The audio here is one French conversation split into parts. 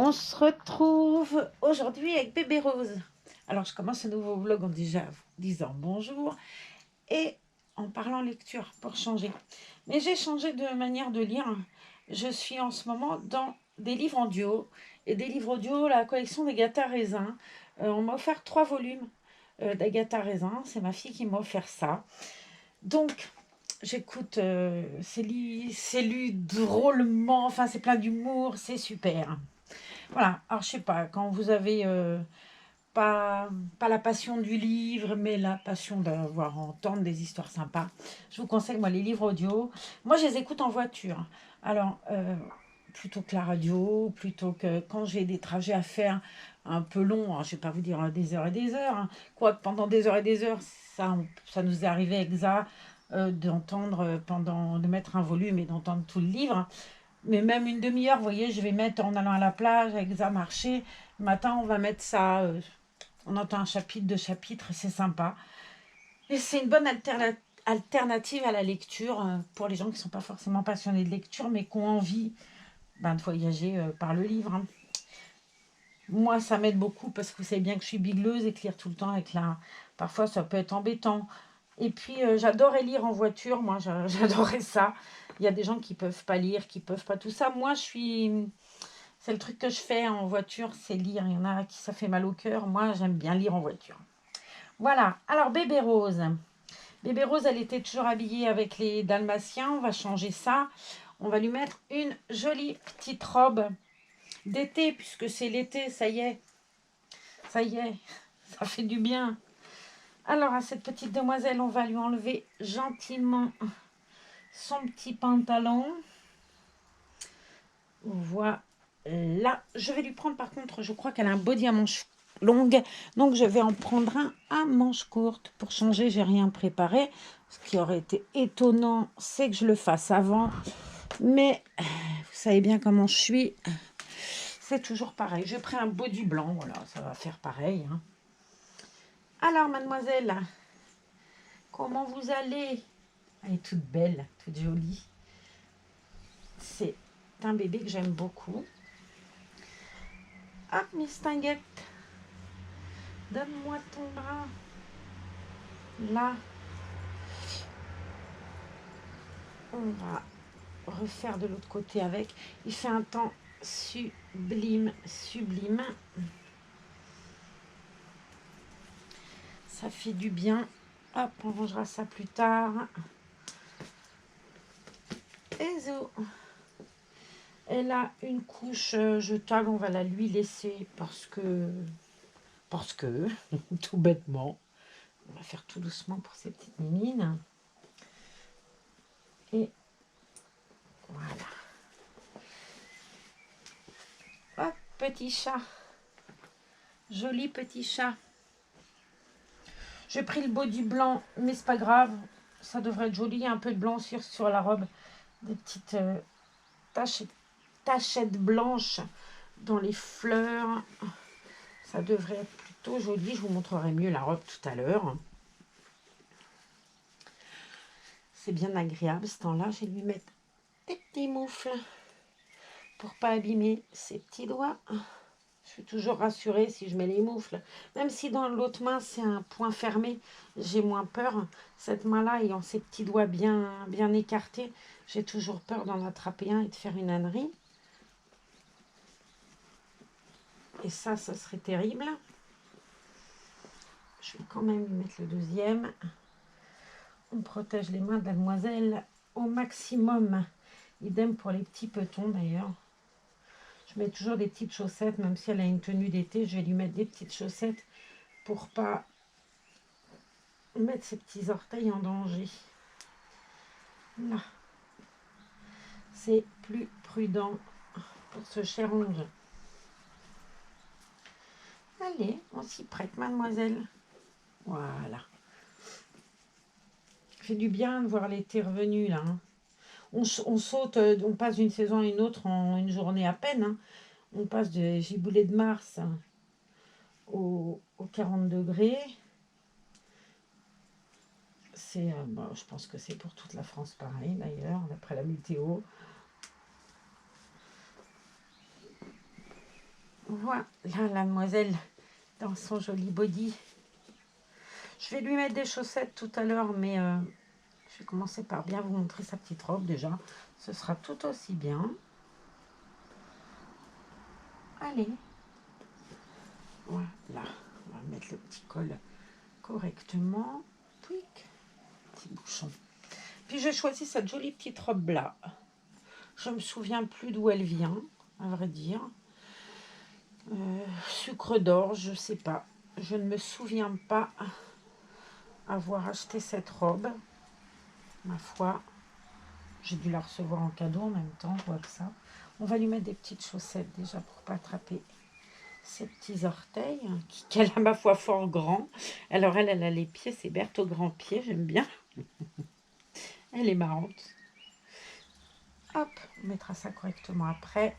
On se retrouve aujourd'hui avec Bébé Rose. Alors, je commence un nouveau vlog en disant bonjour et en parlant lecture pour changer. Mais j'ai changé de manière de lire. Je suis en ce moment dans des livres audio. Et des livres audio, la collection d'Agatha Raisin. On m'a offert 3 volumes d'Agatha Raisin. C'est ma fille qui m'a offert ça. Donc, j'écoute, c'est lu drôlement, enfin c'est plein d'humour, c'est super. Voilà, alors je sais pas, quand vous avez pas la passion du livre, mais la passion d'avoir entendre des histoires sympas, je vous conseille, moi, les livres audio. Moi, je les écoute en voiture. Alors, plutôt que la radio, plutôt que quand j'ai des trajets à faire un peu longs, alors, je vais pas vous dire des heures et des heures, hein. Quoique pendant des heures et des heures, ça nous est arrivé exa d'entendre de mettre un volume et d'entendre tout le livre. Mais même une demi-heure, vous voyez, je vais mettre en allant à la plage avec ça marcher. Le matin, on va mettre ça, on entend un chapitre, 2 chapitres, c'est sympa. Et c'est une bonne alternative à la lecture pour les gens qui ne sont pas forcément passionnés de lecture, mais qui ont envie de voyager par le livre, hein. Moi, ça m'aide beaucoup parce que vous savez bien que je suis bigleuse et que lire tout le temps parfois, ça peut être embêtant. Et puis, j'adorais lire en voiture. Moi, j'adorais ça. Il y a des gens qui peuvent pas lire, qui peuvent pas tout ça. Moi, c'est le truc que je fais en voiture, c'est lire. Il y en a qui ça fait mal au cœur. Moi, j'aime bien lire en voiture. Voilà. Alors, Bébé Rose. Bébé Rose, elle était toujours habillée avec les dalmatiens. On va changer ça. On va lui mettre une jolie petite robe d'été, puisque c'est l'été, ça y est, ça fait du bien. Alors, à cette petite demoiselle, on va lui enlever gentiment son petit pantalon. Voilà. Je vais lui prendre, par contre, je crois qu'elle a un body à manches longues, donc je vais en prendre un à manches courtes. Pour changer, j'ai rien préparé. Ce qui aurait été étonnant, c'est que je le fasse avant. Mais vous savez bien comment je suis. C'est toujours pareil. J'ai pris un body blanc, voilà, ça va faire pareil, hein. Alors, mademoiselle, comment vous allez? Elle est toute belle, toute jolie. C'est un bébé que j'aime beaucoup. Ah, Miss Tinguette, donne-moi ton bras. Là, on va refaire de l'autre côté avec. Il fait un temps sublime, sublime. Ça fait du bien. Hop, on rangera ça plus tard. Et zo. Elle a une couche jetable, on va la lui laisser parce que, tout bêtement. On va faire tout doucement pour ces petites mimines. Et voilà. Hop, petit chat. Joli petit chat. J'ai pris le body blanc, mais c'est pas grave. Ça devrait être joli. Il y a un peu de blanc sur la robe. Des petites tachettes blanches dans les fleurs. Ça devrait être plutôt joli. Je vous montrerai mieux la robe tout à l'heure. C'est bien agréable ce temps-là. Je vais lui mettre des petits moufles pour pas abîmer ses petits doigts. Je suis toujours rassurée si je mets les moufles. Même si dans l'autre main, c'est un point fermé, j'ai moins peur. Cette main-là, ayant ses petits doigts bien écartés, j'ai toujours peur d'en attraper un et de faire une ânerie. Et ça serait terrible. Je vais quand même lui mettre le deuxième. On protège les mains de la demoiselle au maximum. Idem pour les petits petons d'ailleurs. Je mets toujours des petites chaussettes, même si elle a une tenue d'été, je vais lui mettre des petites chaussettes pour pas mettre ses petits orteils en danger. Là, c'est plus prudent pour ce cher onge. Allez, on s'y prête, mademoiselle. Voilà. Ça fait du bien de voir l'été revenu, là, hein. On saute, on passe d'une saison à une autre en une journée à peine, hein. On passe de giboulée de mars aux 40 degrés. Je pense que c'est pour toute la France pareil, d'ailleurs, d'après la météo. Voilà, la demoiselle dans son joli body. Je vais lui mettre des chaussettes tout à l'heure, mais je vais commencer par bien vous montrer sa petite robe déjà. Ce sera tout aussi bien. Allez. Voilà, on va mettre le petit col correctement. Tweak. Petit bouchon. Puis j'ai choisi cette jolie petite robe là. Je me souviens plus d'où elle vient, à vrai dire. Sucre d'orge, je sais pas. Je ne me souviens pas avoir acheté cette robe. Ma foi, j'ai dû la recevoir en cadeau en même temps, quoi que ça. On va lui mettre des petites chaussettes déjà pour pas attraper ses petits orteils, qu'elle a ma foi fort grand. Alors elle a les pieds, c'est Berthe au grand pied, j'aime bien. Elle est marrante. Hop, on mettra ça correctement après.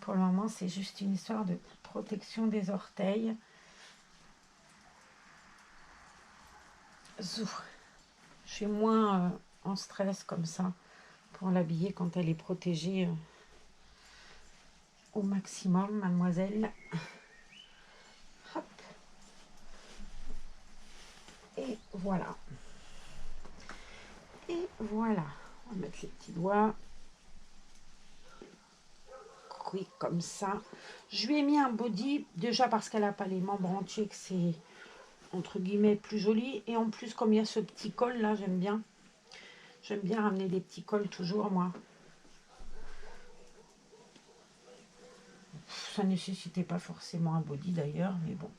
Pour le moment, c'est juste une histoire de protection des orteils. Zou. Je suis moins en stress comme ça pour l'habiller quand elle est protégée au maximum, mademoiselle. Hop. Et voilà. Et voilà. On va mettre les petits doigts. Oui, comme ça. Je lui ai mis un body, déjà parce qu'elle n'a pas les membres entiers, que c'est, entre guillemets, plus joli. Et en plus, comme il y a ce petit col là, j'aime bien. J'aime bien ramener des petits cols toujours, moi. Ça ne nécessitait pas forcément un body d'ailleurs, mais bon.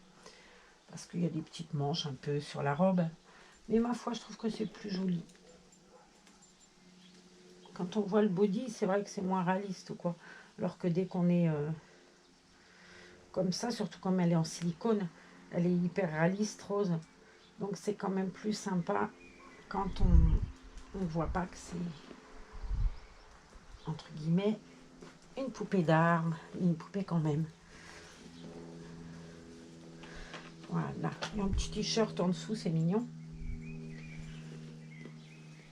Parce qu'il y a des petites manches un peu sur la robe. Mais ma foi, je trouve que c'est plus joli. Quand on voit le body, c'est vrai que c'est moins réaliste, quoi. Alors que dès qu'on est comme ça, surtout comme elle est en silicone, elle est hyper réaliste, rose. Donc c'est quand même plus sympa quand on ne voit pas que c'est, entre guillemets, une poupée d'armes, une poupée quand même. Voilà, il y a un petit t-shirt en dessous, c'est mignon.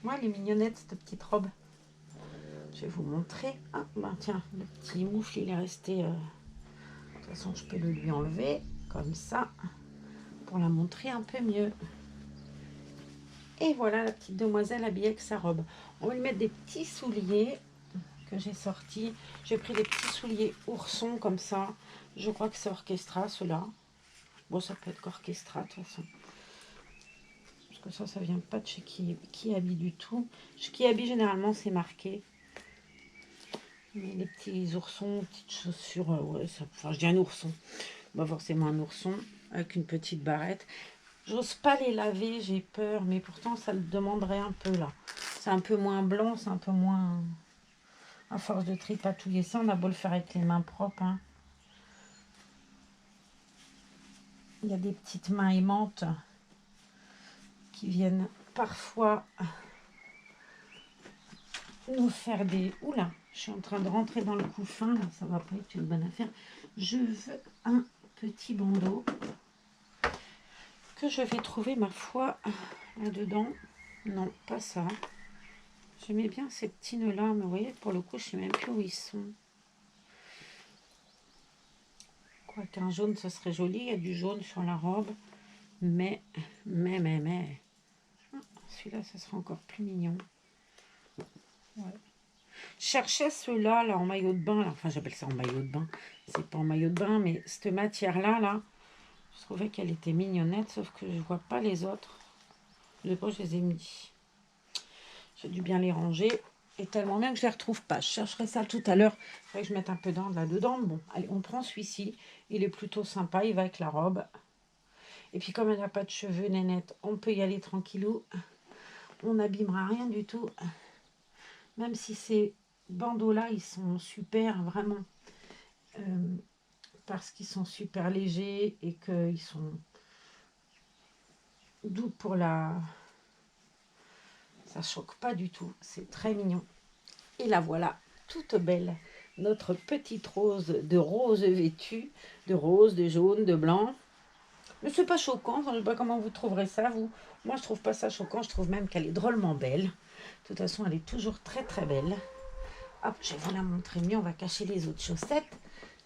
Ouais, elle est mignonnette, cette petite robe. Je vais vous montrer. Ah, ben tiens, le petit moufle, il est resté... de toute façon, je peux le lui enlever, comme ça, pour la montrer un peu mieux. Et voilà la petite demoiselle habillée avec sa robe. On va lui mettre des petits souliers que j'ai sortis. J'ai pris des petits souliers oursons, comme ça. Je crois que c'est Orchestra, ceux-là. Bon, ça peut être Orchestra, de toute façon. Parce que ça vient pas de chez qui habille du tout. Chez qui habille, généralement, c'est marqué. Mais les petits oursons, petites chaussures, ouais, ça, enfin, je dis un ourson. Pas forcément un ourson, avec une petite barrette. J'ose pas les laver, j'ai peur, mais pourtant, ça le demanderait un peu, là. C'est un peu moins blanc, c'est un peu moins... À force de tripatouiller ça, on a beau le faire avec les mains propres, hein. Il y a des petites mains aimantes qui viennent parfois nous faire des... Oula, je suis en train de rentrer dans le couffin, là, ça va pas être une bonne affaire. Je veux un petit bandeau que je vais trouver, ma foi, là-dedans. Non, pas ça. J'aimais bien ces petits nœuds-là, mais vous voyez, pour le coup, je ne sais même plus où ils sont. Quoi qu'un jaune, ça serait joli. Il y a du jaune sur la robe. Mais. Ah, celui-là, ça sera encore plus mignon. Ouais. Je cherchais ceux-là, là, en maillot de bain. Là. Enfin, j'appelle ça en maillot de bain. C'est pas en maillot de bain, mais cette matière-là, là, je trouvais qu'elle était mignonnette, sauf que je vois pas les autres. Je sais pas, je les ai mis. J'ai dû bien les ranger. Et tellement bien que je les retrouve pas. Je chercherai ça tout à l'heure. Il faudrait que je mette un peu d'ordre là-dedans. Bon, allez, on prend celui-ci. Il est plutôt sympa. Il va avec la robe. Et puis, comme elle n'a pas de cheveux, nénette, on peut y aller tranquillou. On n'abîmera rien du tout. Même si ces bandeaux-là, ils sont super, vraiment. Parce qu'ils sont super légers et qu'ils sont doux pour la... Ça choque pas du tout. C'est très mignon. Et la voilà, toute belle. Notre petite rose de rose vêtue. De rose, de jaune, de blanc. Mais c'est pas choquant. Enfin, je sais pas comment vous trouverez ça, vous. Moi, je trouve pas ça choquant. Je trouve même qu'elle est drôlement belle. De toute façon, elle est toujours très très belle. Hop, je vais vous la montrer mieux. On va cacher les autres chaussettes.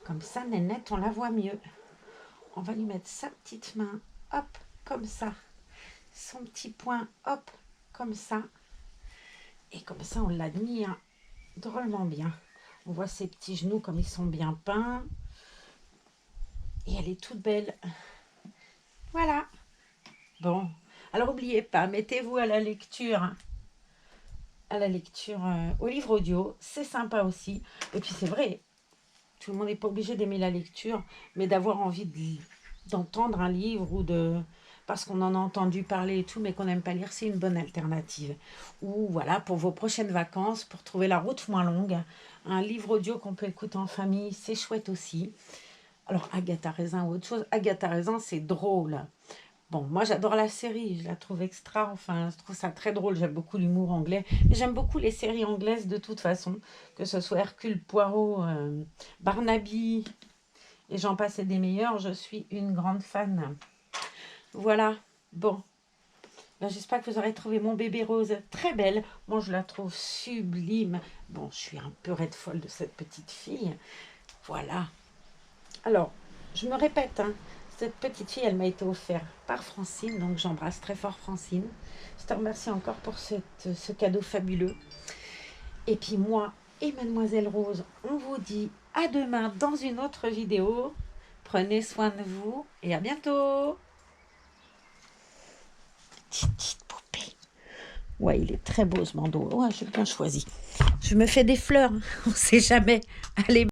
Comme ça, Nénette, on la voit mieux. On va lui mettre sa petite main, hop, comme ça. Son petit poing, hop, comme ça. Et comme ça, on l'admire drôlement bien. On voit ses petits genoux comme ils sont bien peints. Et elle est toute belle. Voilà. Bon. Alors, n'oubliez pas, mettez-vous à la lecture. Au livre audio. C'est sympa aussi. Et puis, c'est vrai, tout le monde n'est pas obligé d'aimer la lecture, mais d'avoir envie d'entendre un livre ou de... parce qu'on en a entendu parler et tout, mais qu'on n'aime pas lire, c'est une bonne alternative. Ou voilà, pour vos prochaines vacances, pour trouver la route moins longue, un livre audio qu'on peut écouter en famille, c'est chouette aussi. Alors, Agatha Raisin ou autre chose, Agatha Raisin, c'est drôle. Bon, moi j'adore la série, je la trouve extra, enfin je trouve ça très drôle, j'aime beaucoup l'humour anglais, mais j'aime beaucoup les séries anglaises de toute façon, que ce soit Hercule Poirot, Barnaby, et j'en passe et des meilleurs, je suis une grande fan. Voilà, bon, ben, j'espère que vous aurez trouvé mon bébé rose très belle, moi je la trouve sublime, bon je suis un peu raide folle de cette petite fille, voilà. Alors, je me répète, hein, cette petite fille, elle m'a été offerte par Francine, donc j'embrasse très fort Francine. Je te remercie encore pour ce cadeau fabuleux. Et puis moi et Mademoiselle Rose, on vous dit à demain dans une autre vidéo. Prenez soin de vous et à bientôt. Petite poupée. Ouais, il est très beau ce bandeau. Ouais, j'ai bien choisi. Je me fais des fleurs, on ne sait jamais. Allez.